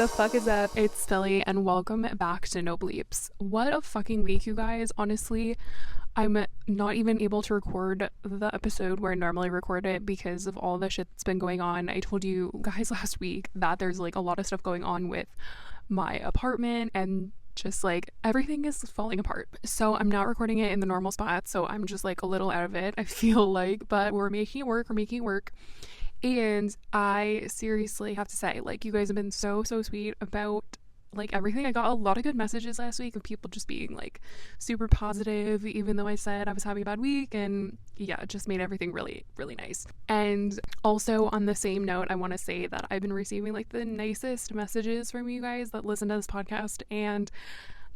the fuck is up? It's Philly and welcome back to No Bleeps. What a fucking week, you guys. Honestly, I'm not even able to record the episode where I normally record it because of all the shit that's been going on. I told you guys last week that there's like a lot of stuff going on with my apartment and just like everything is falling apart. So I'm not recording it in the normal spot, so I'm just like a little out of it, I feel like, but we're making it work. And I seriously have to say, like, you guys have been so sweet about like everything. I got a lot of good messages last week of people just being like super positive, even though I said I was having a bad week, and yeah, it just made everything really nice. And also on the same note, I want to say that I've been receiving like the nicest messages from you guys that listen to this podcast, and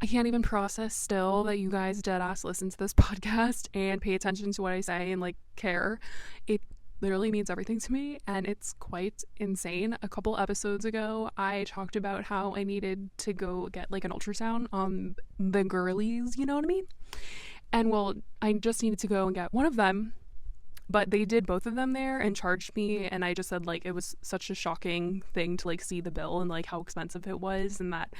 I can't even process still that you guys deadass listen to this podcast and pay attention to what I say and like care. It literally means everything to me, and it's quite insane. A couple episodes ago, I talked about how I needed to go get like an ultrasound on the girlies, you know what I mean? And well, I just needed to go and get one of them, but they did both of them there and charged me, and I just said like it was such a shocking thing to like see the bill and like how expensive it was, and that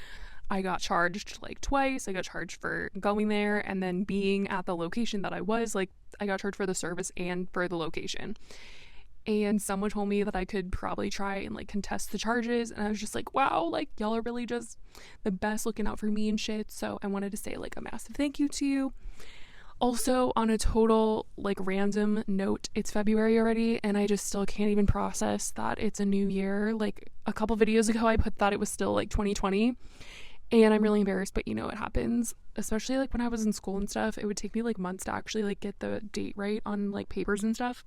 I got charged like twice. I got charged for going there and then being at the location that I was. Like, I got charged for the service and for the location. And someone told me that I could probably try and like contest the charges. And I was just like, wow, like y'all are really just the best looking out for me and shit. So I wanted to say like a massive thank you to you. Also, on a total like random note, it's February already and I just still can't even process that it's a new year. Like a couple videos ago, I put that it was still like 2020. And I'm really embarrassed, but you know what happens, especially like when I was in school and stuff, it would take me like months to actually like get the date right on like papers and stuff.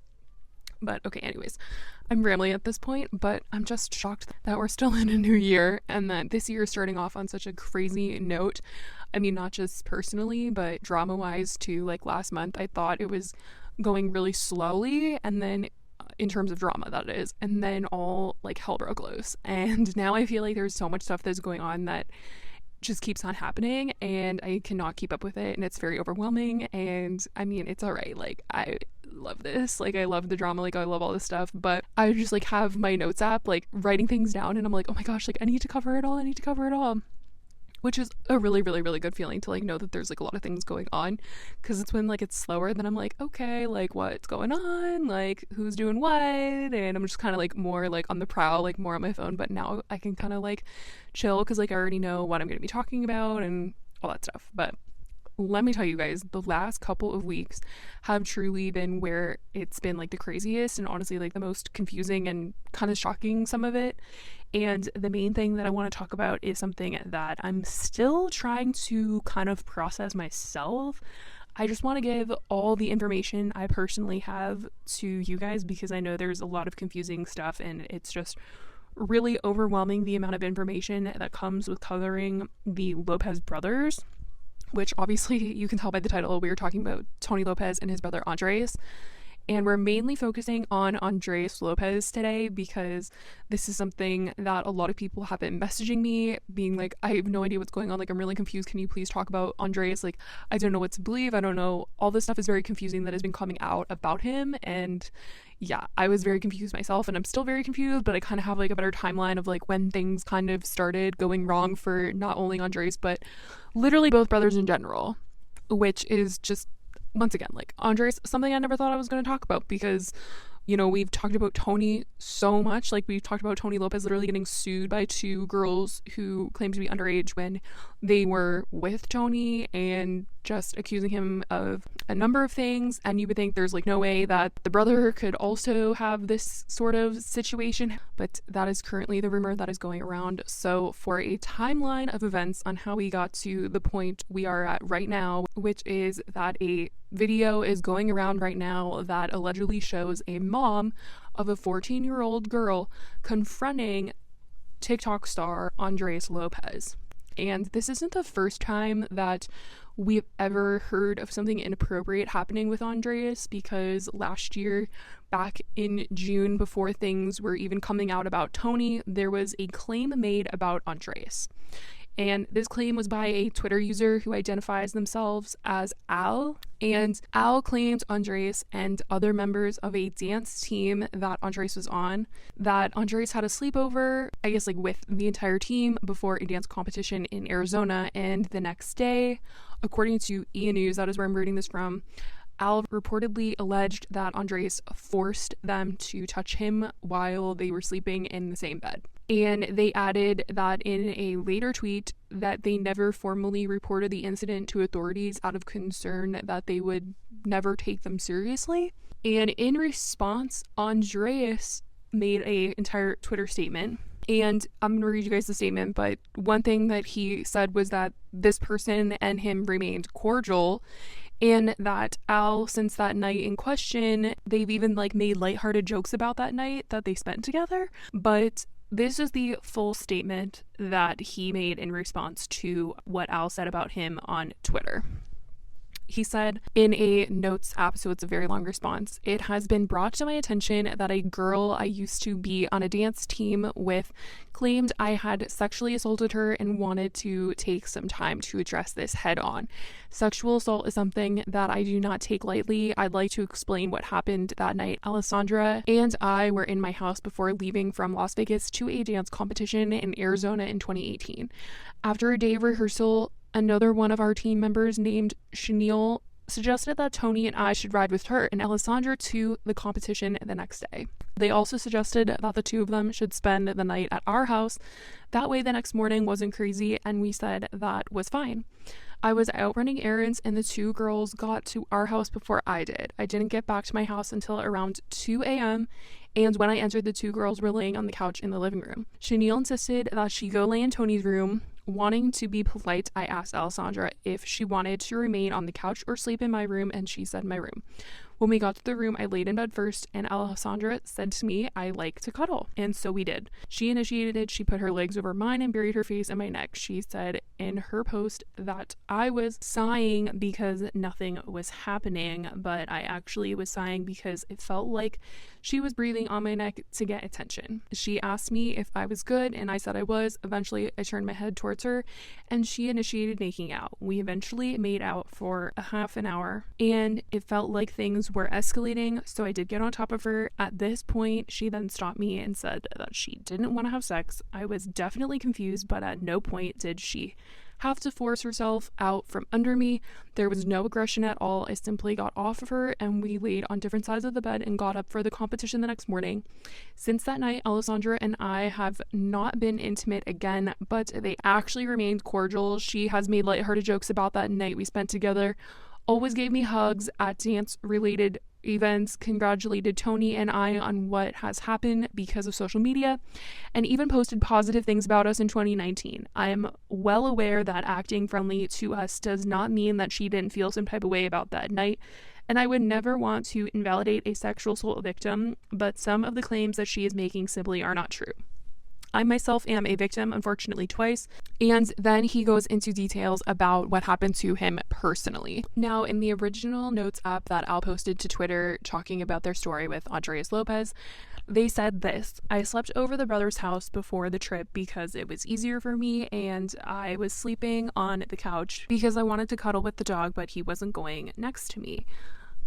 But okay, anyways, I'm rambling at this point, but I'm just shocked that we're still in a new year and that this year is starting off on such a crazy note. I mean, not just personally, but drama wise too. Like last month, I thought it was going really slowly, and then in terms of drama, that is, and then all like hell broke loose. And now I feel like there's so much stuff that's going on that just keeps on happening and I cannot keep up with it, and it's very overwhelming. And I mean, it's all right, like I love this, like I love the drama, like I love all this stuff, but I just like have my notes app like writing things down, and I'm like, oh my gosh, like I need to cover it all, which is a really good feeling to like know that there's like a lot of things going on, because it's when like it's slower then I'm like, okay, like what's going on, like who's doing what, and I'm just kind of like more like on the prowl, like more on my phone. But now I can kind of like chill because like I already know what I'm going to be talking about and all that stuff. But let me tell you guys, the last couple of weeks have truly been where it's been like the craziest and honestly like the most confusing and kind of shocking, some of it. And the main thing that I want to talk about is something that I'm still trying to kind of process myself. I just want to give all the information I personally have to you guys because I know there's a lot of confusing stuff and it's just really overwhelming, the amount of information that comes with covering the Lopez brothers, which obviously you can tell by the title, we were talking about Tony Lopez and his brother Ondreaz. And we're mainly focusing on Ondreaz Lopez today because this is something that a lot of people have been messaging me, being like, I have no idea what's going on. Like, I'm really confused. Can you please talk about Ondreaz? Like, I don't know what to believe. I don't know. All this stuff is very confusing that has been coming out about him. And yeah, I was very confused myself, and I'm still very confused, but I kind of have like a better timeline of like when things kind of started going wrong for not only Ondreaz, but literally both brothers in general, which is just, once again, like Ondreaz, something I never thought I was going to talk about because, you know, we've talked about Tony so much. Like, we've talked about Tony Lopez literally getting sued by two girls who claimed to be underage when they were with Tony and just accusing him of a number of things. And you would think there's like no way that the brother could also have this sort of situation, but that is currently the rumor that is going around. So for a timeline of events on how we got to the point we are at right now, which is that a video is going around right now that allegedly shows a mom of a 14-year-old girl confronting TikTok star Ondreaz Lopez. And this isn't the first time that we've ever heard of something inappropriate happening with Ondreaz, because last year, back in June, before things were even coming out about Tony, there was a claim made about Ondreaz. And this claim was by a Twitter user who identifies themselves as Al. And Al claimed Ondreaz and other members of a dance team that Ondreaz was on, that Ondreaz had a sleepover, I guess like with the entire team before a dance competition in Arizona. And the next day, according to E! News, that is where I'm reading this from, Al reportedly alleged that Ondreaz forced them to touch him while they were sleeping in the same bed. And they added that in a later tweet that they never formally reported the incident to authorities out of concern that they would never take them seriously. And in response, Ondreaz made an entire Twitter statement. And I'm going to read you guys the statement, but one thing that he said was that this person and him remained cordial, and that Al, since that night in question, they've even like made lighthearted jokes about that night that they spent together. But this is the full statement that he made in response to what Al said about him on Twitter. He said in a notes app, so it's a very long response, "It has been brought to my attention that a girl I used to be on a dance team with claimed I had sexually assaulted her and wanted to take some time to address this head on. Sexual assault is something that I do not take lightly. I'd like to explain what happened that night. Alessandra and I were in my house before leaving from Las Vegas to a dance competition in Arizona in 2018. After a day of rehearsal, another one of our team members named Chenille suggested that Tony and I should ride with her and Alessandra to the competition the next day. They also suggested that the two of them should spend the night at our house. That way the next morning wasn't crazy, and we said that was fine. I was out running errands and the two girls got to our house before I did. I didn't get back to my house until around 2 a.m. and when I entered, the two girls were laying on the couch in the living room. Chenille insisted that she go lay in Tony's room. Wanting to be polite, I asked Alessandra if she wanted to remain on the couch or sleep in my room, and she said my room. When we got to the room, I laid in bed first, and Alessandra said to me, I like to cuddle, and so we did. She initiated it. She put her legs over mine and buried her face in my neck. She said in her post that I was sighing because nothing was happening, but I actually was sighing because it felt like she was breathing on my neck to get attention. She asked me if I was good, and I said I was. Eventually, I turned my head towards her, and she initiated making out. We eventually made out for a half an hour, and it felt like things were escalating, so I did get on top of her. At this point, she then stopped me and said that she didn't want to have sex. I was definitely confused, but at no point did she have to force herself out from under me. There was no aggression at all. I simply got off of her and we laid on different sides of the bed and got up for the competition the next morning. Since that night, Alessandra and I have not been intimate again, but they actually remained cordial. She has made lighthearted jokes about that night we spent together, always gave me hugs at dance-related events, congratulated Tony and I on what has happened because of social media, and even posted positive things about us in 2019. I am well aware that acting friendly to us does not mean that she didn't feel some type of way about that night, and I would never want to invalidate a sexual assault victim, but some of the claims that she is making simply are not true. I myself am a victim, unfortunately, twice. And then he goes into details about what happened to him personally. Now, in the original notes app that Al posted to Twitter talking about their story with Ondreaz Lopez, they said this: I slept over the brother's house before the trip because it was easier for me, and I was sleeping on the couch because I wanted to cuddle with the dog, but he wasn't going next to me.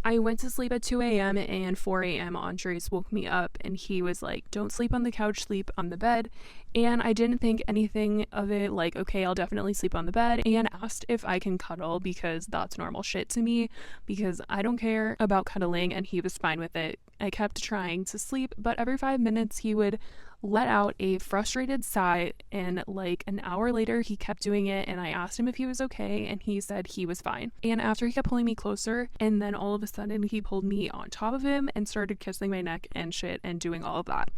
I went to sleep at 2 a.m. and 4 a.m. Ondreaz woke me up and he was like, don't sleep on the couch, sleep on the bed. And I didn't think anything of it, like, okay, I'll definitely sleep on the bed, and asked if I can cuddle because that's normal shit to me because I don't care about cuddling, and he was fine with it. I kept trying to sleep, but every 5 minutes he would let out a frustrated sigh, and like an hour later he kept doing it, and I asked him if he was okay and he said he was fine. And after he kept pulling me closer, and then all of a sudden he pulled me on top of him and started kissing my neck and shit and doing all of that.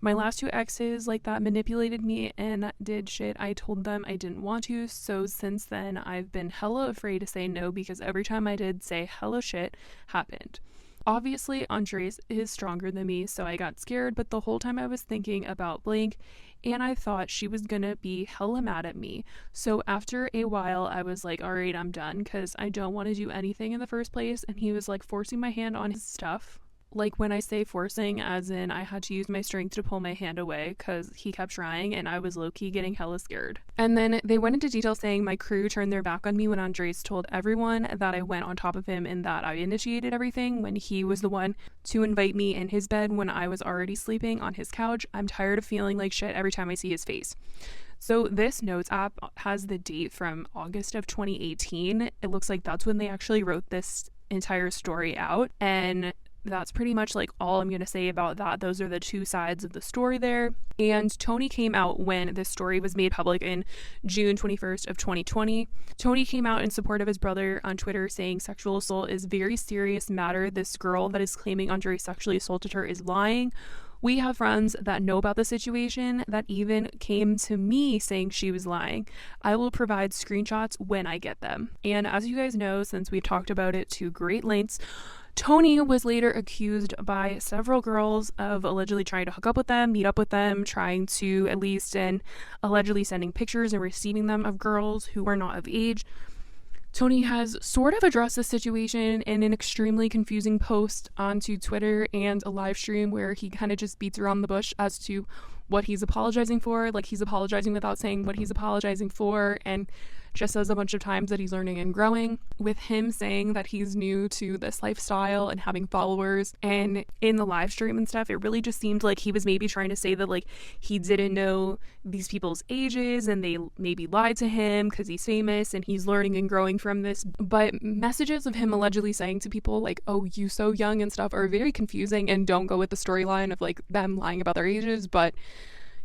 My last two exes like that manipulated me and did shit I told them I didn't want to, so since then I've been hella afraid to say no because every time I did say hella shit happened. Obviously, Ondreaz is stronger than me, so I got scared, but the whole time I was thinking about blank, and I thought she was gonna be hella mad at me. So after a while, I was like, alright, I'm done, because I don't want to do anything in the first place, and he was like forcing my hand on his stuff. Like, when I say forcing, as in I had to use my strength to pull my hand away because he kept trying and I was low-key getting hella scared. And then they went into detail saying my crew turned their back on me when Ondreaz told everyone that I went on top of him and that I initiated everything when he was the one to invite me in his bed when I was already sleeping on his couch. I'm tired of feeling like shit every time I see his face. So this notes app has the date from August of 2018. It looks like that's when they actually wrote this entire story out. And that's pretty much like all I'm going to say about that. Those are the two sides of the story there. And Tony came out when this story was made public in June 21st of 2020. Tony came out in support of his brother on Twitter, saying sexual assault is a very serious matter. This girl that is claiming Ondreaz sexually assaulted her is lying. We have friends that know about the situation that even came to me saying she was lying. I will provide screenshots when I get them. And as you guys know, since we talked about it to great lengths, Tony was later accused by several girls of allegedly trying to hook up with them, meet up with them, trying to at least, and allegedly sending pictures and receiving them of girls who were not of age. Tony has sort of addressed this situation in an extremely confusing post onto Twitter and a live stream where he kind of just beats around the bush as to what he's apologizing for. Like, he's apologizing without saying what he's apologizing for, and just says a bunch of times that he's learning and growing, with him saying that he's new to this lifestyle and having followers. And in the live stream and stuff, it really just seemed like he was maybe trying to say that, like, he didn't know these people's ages and they maybe lied to him because he's famous and he's learning and growing from this. But messages of him allegedly saying to people like, oh, you so young and stuff, are very confusing and don't go with the storyline of like them lying about their ages. But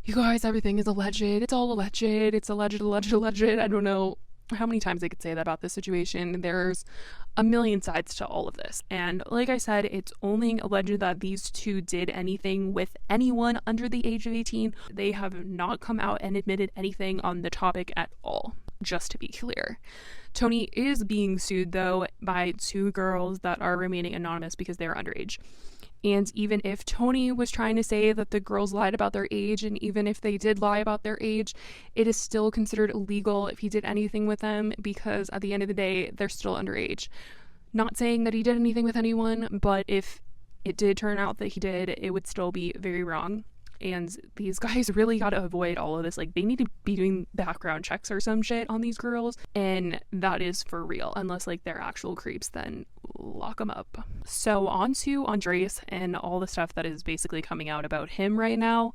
you guys, everything is alleged. It's all alleged. It's alleged. I don't know how many times I could say that about this situation. There's a million sides to all of this. And like I said, it's only alleged that these two did anything with anyone under the age of 18. They have not come out and admitted anything on the topic at all, just to be clear. Tony is being sued, though, by two girls that are remaining anonymous because they're underage. And even if Tony was trying to say that the girls lied about their age, and even if they did lie about their age, it is still considered illegal if he did anything with them, because at the end of the day, they're still underage. Not saying that he did anything with anyone, but if it did turn out that he did, it would still be very wrong. And these guys really got to avoid all of this. Like, they need to be doing background checks or some shit on these girls, and that is for real. Unless, like, they're actual creeps, then lock them up. So on to Ondreaz and all the stuff that is basically coming out about him right now.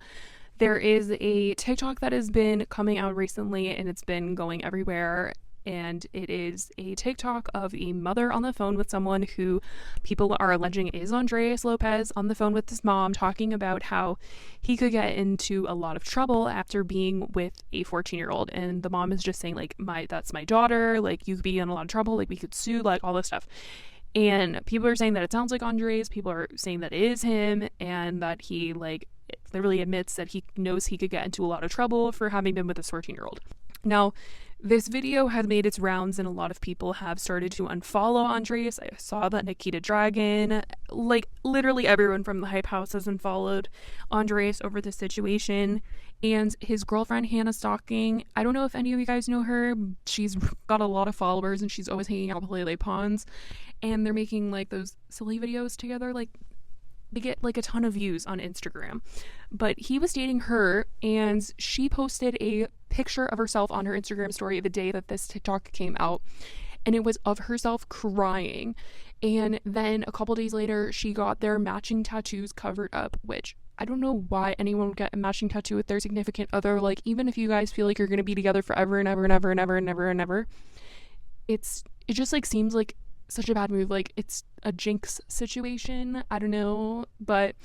There is a TikTok that has been coming out recently, and it's been going everywhere. And it is a TikTok of a mother on the phone with someone who people are alleging is Ondreaz Lopez, on the phone with his mom, talking about how he could get into a lot of trouble after being with a 14-year-old. And the mom is just saying, like, that's my daughter, like, you could be in a lot of trouble, like, we could sue, like, all this stuff. And people are saying that it sounds like Ondreaz, people are saying that it is him, and that he, like, literally admits that he knows he could get into a lot of trouble for having been with this 14-year-old. Now, this video has made its rounds and a lot of people have started to unfollow Ondreaz. I saw that Nikita Dragon, like, literally everyone from the Hype House has unfollowed Ondreaz over this situation. And his girlfriend, Hannah Stocking, I don't know if any of you guys know her. She's got a lot of followers and she's always hanging out with Lele Pons. And they're making, like, those silly videos together, like, they get like a ton of views on Instagram. But he was dating her, and she posted a picture of herself on her Instagram story the day that this TikTok came out, and it was of herself crying. And then a couple days later, she got their matching tattoos covered up, which I don't know why anyone would get a matching tattoo with their significant other. Like, even if you guys feel like you're going to be together forever and ever and ever and ever and ever and ever, it just like seems like such a bad move. Like, it's a jinx situation. I don't know, but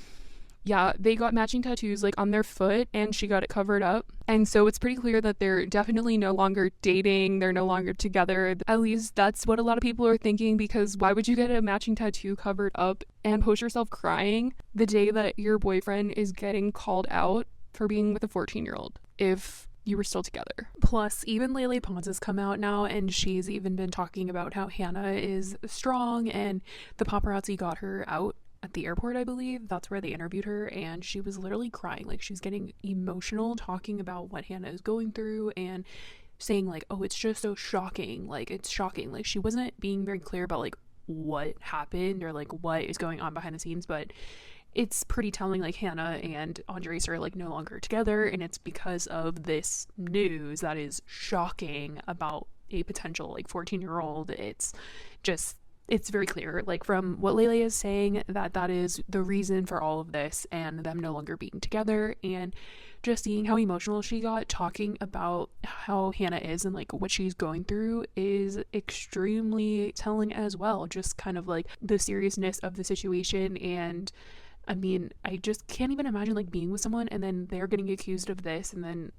yeah, they got matching tattoos like on their foot, and she got it covered up. And so it's pretty clear that they're definitely no longer dating. They're no longer together. At least that's what a lot of people are thinking, because why would you get a matching tattoo covered up and post yourself crying the day that your boyfriend is getting called out for being with a 14-year-old if you were still together? Plus, even Lele Pons has come out now, and she's even been talking about how Hannah is strong, and the paparazzi got her out at the airport, I believe. That's where they interviewed her, and she was literally crying. Like, she's getting emotional talking about what Hannah is going through and saying, like, oh, it's just so shocking. Like, it's shocking. Like, she wasn't being very clear about, like, what happened or like what is going on behind the scenes, but it's pretty telling. Like Hannah and Ondreaz are like no longer together, and it's because of this news that is shocking about a potential like 14-year-old. It's very clear, like from what Layla is saying, that is the reason for all of this and them no longer being together. And just seeing how emotional she got talking about how Hannah is and like what she's going through is extremely telling as well. Just kind of like the seriousness of the situation. And I mean, I just can't even imagine like being with someone and then they're getting accused of this, and then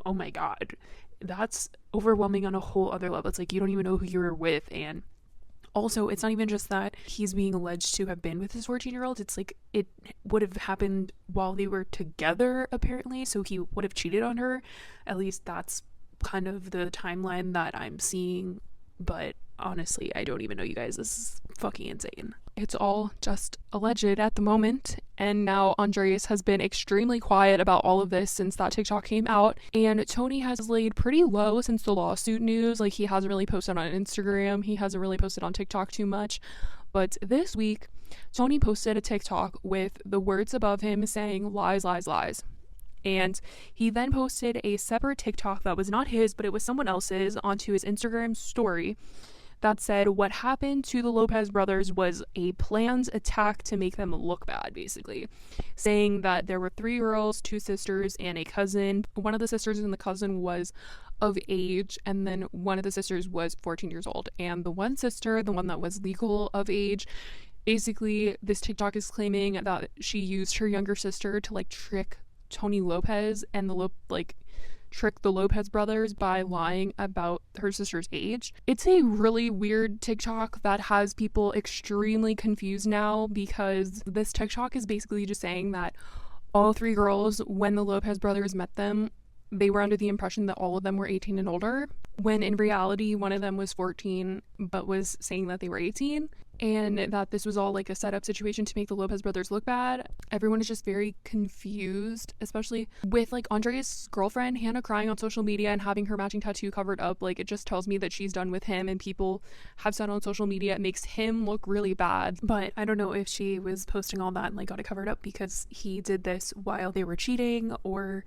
oh my god, that's overwhelming on a whole other level. It's like you don't even know who you're with. And also, it's not even just that he's being alleged to have been with his 14-year-old. It's like it would have happened while they were together, apparently. So he would have cheated on her. At least that's kind of the timeline that I'm seeing. But honestly, I don't even know, you guys. This is fucking insane. It's all just alleged at the moment. And now Ondreaz has been extremely quiet about all of this since that TikTok came out. And Tony has laid pretty low since the lawsuit news. Like, he hasn't really posted on Instagram. He hasn't really posted on TikTok too much. But this week, Tony posted a TikTok with the words above him saying lies, lies, lies. And he then posted a separate TikTok that was not his, but it was someone else's, onto his Instagram story that said what happened to the Lopez brothers was a planned attack to make them look bad, basically. Saying that there were 3 girls, 2 sisters, and a cousin. One of the sisters and the cousin was of age, and then one of the sisters was 14 years old. And the one sister, the one that was legal of age, basically this TikTok is claiming that she used her younger sister to like trick Tony Lopez and trick the Lopez brothers by lying about her sister's age. It's a really weird TikTok that has people extremely confused now, because this TikTok is basically just saying that all 3 girls, when the Lopez brothers met them, they were under the impression that all of them were 18 and older, when in reality one of them was 14 but was saying that they were 18, and that this was all like a setup situation to make the Lopez brothers look bad. Everyone is just very confused, especially with like Ondreaz's girlfriend Hannah crying on social media and having her matching tattoo covered up. Like, it just tells me that she's done with him, and people have said on social media it makes him look really bad. But I don't know if she was posting all that and like got it covered up because he did this while they were cheating or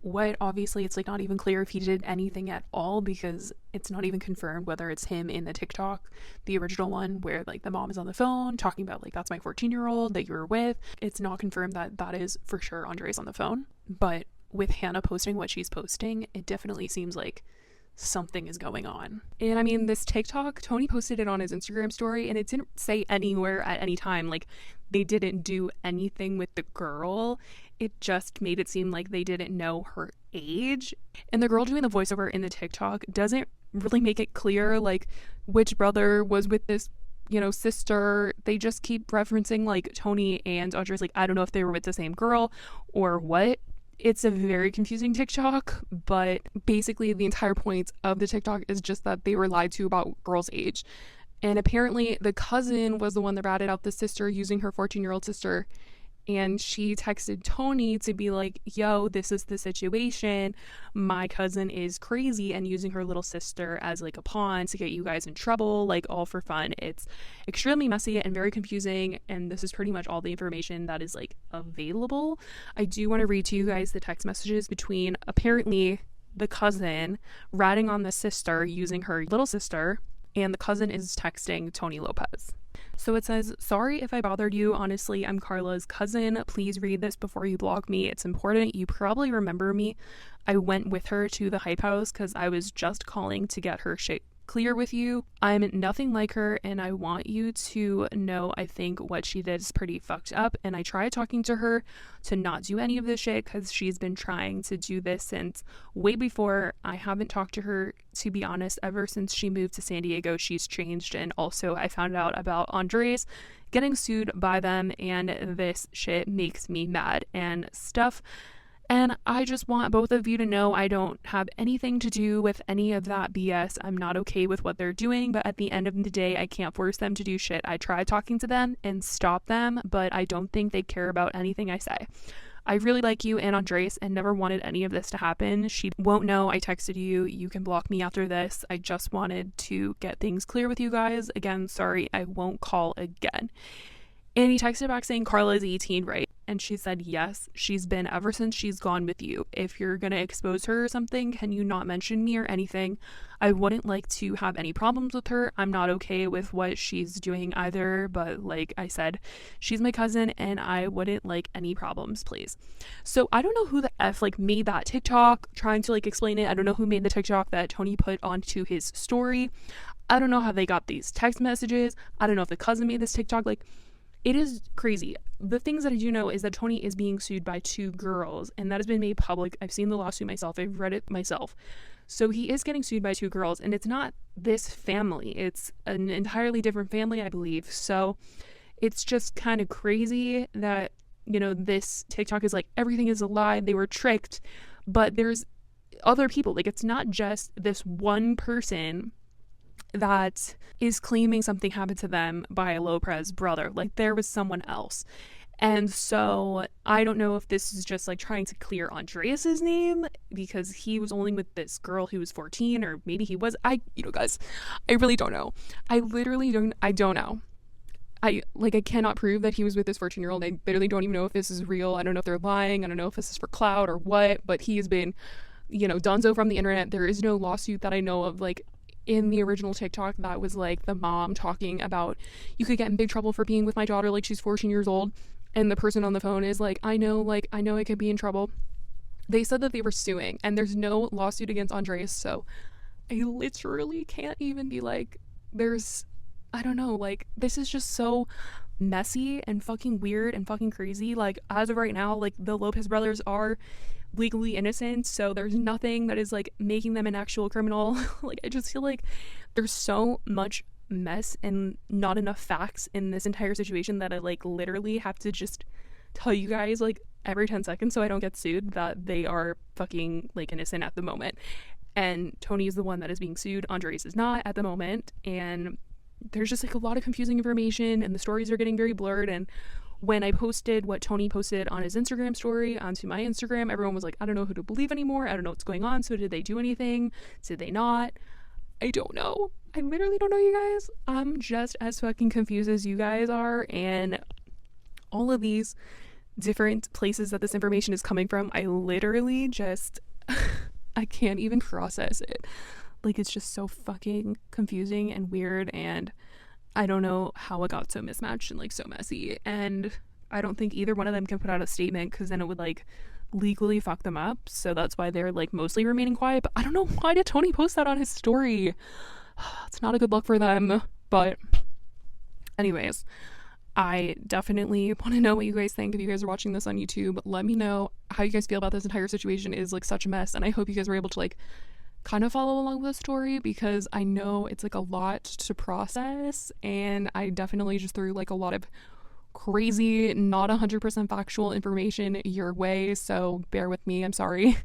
what. Obviously it's like not even clear if he did anything at all, because it's not even confirmed whether it's him in the TikTok, the original one where like the mom is on the phone talking about like, that's my 14-year-old that you were with. It's not confirmed that that is for sure Ondreaz on the phone. But with Hannah posting what she's posting, it definitely seems like something is going on. And I mean, this TikTok, Tony posted it on his Instagram story, and it didn't say anywhere at any time like they didn't do anything with the girl. It just made it seem like they didn't know her age. And the girl doing the voiceover in the TikTok doesn't really make it clear like which brother was with this, you know, sister. They just keep referencing like Tony and Audrey's. Like, I don't know if they were with the same girl or what. It's a very confusing TikTok, but basically the entire point of the TikTok is just that they were lied to about girls' age. And apparently the cousin was the one that ratted out the sister using her 14-year-old sister. And she texted Tony to be like, yo, this is the situation. My cousin is crazy and using her little sister as like a pawn to get you guys in trouble, like all for fun. It's extremely messy and very confusing. And this is pretty much all the information that is like available. I do want to read to you guys the text messages between apparently the cousin ratting on the sister using her little sister, and the cousin is texting Tony Lopez. So it says, sorry if I bothered you. Honestly, I'm Carla's cousin. Please read this before you block me. It's important. You probably remember me. I went with her to the hype house because I was just calling to get her shit clear with you. I'm nothing like her, and I want you to know I think what she did is pretty fucked up, and I tried talking to her to not do any of this shit because she's been trying to do this since way before. I haven't talked to her, to be honest, ever since she moved to San Diego. She's changed, and also I found out about Ondreaz getting sued by them, and this shit makes me mad and stuff. And I just want both of you to know I don't have anything to do with any of that BS. I'm not okay with what they're doing, but at the end of the day, I can't force them to do shit. I tried talking to them and stop them, but I don't think they care about anything I say. I really like you and Ondreaz and never wanted any of this to happen. She won't know I texted you. You can block me after this. I just wanted to get things clear with you guys. Again, sorry, I won't call again. And he texted back saying, Carla is 18, right? And she said, yes, she's been ever since she's gone with you. If you're going to expose her or something, can you not mention me or anything? I wouldn't like to have any problems with her. I'm not okay with what she's doing either. But like I said, she's my cousin and I wouldn't like any problems, please. So I don't know who the F like made that TikTok trying to like explain it. I don't know who made the TikTok that Tony put onto his story. I don't know how they got these text messages. I don't know if the cousin made this TikTok. Like, it is crazy. The things that I do know is that Tony is being sued by 2 girls, and that has been made public. I've seen the lawsuit myself. I've read it myself. So he is getting sued by 2 girls, and it's not this family. It's an entirely different family, I believe. So it's just kind of crazy that, you know, this TikTok is like, everything is a lie. They were tricked. But there's other people. Like, it's not just this one person that is claiming something happened to them by a Lopez brother. Like, there was someone else. And so I don't know if this is just like trying to clear Ondreaz's name because he was only with this girl who was 14, or maybe he was. Guys, I really don't know. I don't know. I cannot prove that he was with this 14-year-old. I literally don't even know if this is real. I don't know if they're lying. I don't know if this is for clout or what, but he has been, donezo from the internet. There is no lawsuit that I know of, like, in the original TikTok that was like the mom talking about you could get in big trouble for being with my daughter, like she's 14 years old, and the person on the phone is like, I know I could be in trouble. They said that they were suing and there's no lawsuit against Ondreaz, so I literally can't even be like, I don't know, like, this is just so messy and fucking weird and fucking crazy. Like, as of right now, like, the Lopez brothers are legally innocent, so there's nothing that is like making them an actual criminal. Like, I just feel like there's so much mess and not enough facts in this entire situation that I like literally have to just tell you guys like every 10 seconds so I don't get sued that they are fucking like innocent at the moment. And Tony is the one that is being sued. Ondreaz is not at the moment, and there's just like a lot of confusing information and the stories are getting very blurred. And when I posted what Tony posted on his Instagram story onto my Instagram, everyone was like, I don't know who to believe anymore. I don't know what's going on. So did they do anything? Did they not? I don't know. I literally don't know, you guys. I'm just as fucking confused as you guys are. And all of these different places that this information is coming from, I literally just, I can't even process it. Like, it's just so fucking confusing and weird, and I don't know how it got so mismatched and like so messy. And I don't think either one of them can put out a statement because then it would like legally fuck them up. So that's why they're like mostly remaining quiet. But I don't know, why did Tony post that on his story? It's not a good look for them. But anyways, I definitely want to know what you guys think. If you guys are watching this on YouTube, let me know how you guys feel about this entire situation. It is like such a mess, and I hope you guys were able to like kind of follow along with the story because I know it's like a lot to process, and I definitely just threw like a lot of crazy, not 100% factual information your way, so bear with me. I'm sorry.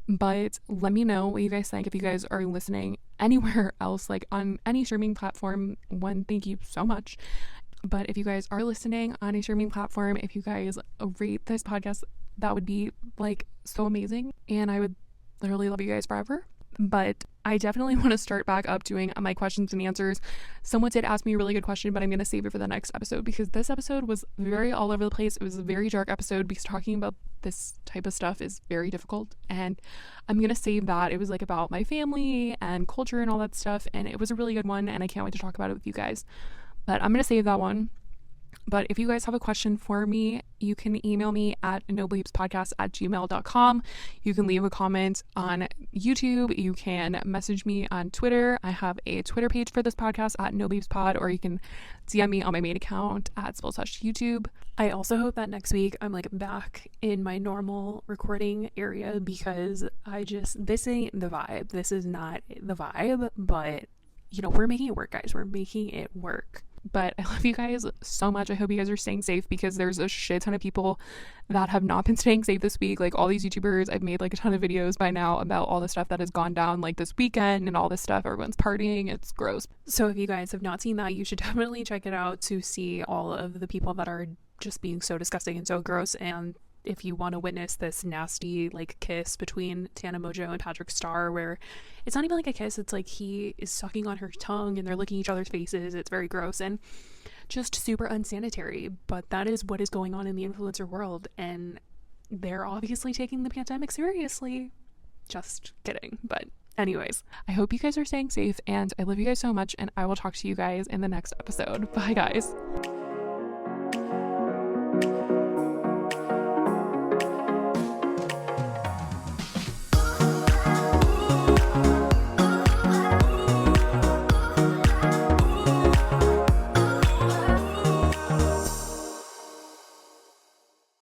But let me know what you guys think. If you guys are listening anywhere else, like on any streaming platform, thank you so much. But if you guys are listening on a streaming platform, if you guys rate this podcast, that would be like so amazing, and I would literally love you guys forever. But I definitely want to start back up doing my questions and answers. Someone did ask me a really good question, but I'm going to save it for the next episode because this episode was very all over the place. It was a very dark episode because talking about this type of stuff is very difficult, and I'm going to save that. It was like about my family and culture and all that stuff, and it was a really good one, and I can't wait to talk about it with you guys. But I'm going to save that one. But if you guys have a question for me, you can email me at nobleepspodcast@gmail.com. You can leave a comment on YouTube. You can message me on Twitter. I have a Twitter page for this podcast at NoBleepsPod, or you can DM me on my main account at @YouTube. I also hope that next week I'm like back in my normal recording area because this ain't the vibe. This is not the vibe, but we're making it work, guys. We're making it work. But I love you guys so much. I hope you guys are staying safe because there's a shit ton of people that have not been staying safe this week. Like all these YouTubers, I've made like a ton of videos by now about all the stuff that has gone down like this weekend and all this stuff. Everyone's partying. It's gross. So if you guys have not seen that, you should definitely check it out to see all of the people that are just being so disgusting and so gross and if you want to witness this nasty like kiss between Tana Mojo and Patrick Starr, where it's not even like a kiss, it's like he is sucking on her tongue and they're licking each other's faces. It's very gross and just super unsanitary, but that is what is going on in the influencer world, and they're obviously taking the pandemic seriously. Just kidding. But anyways, I hope you guys are staying safe, and I love you guys so much, and I will talk to you guys in the next episode. Bye guys.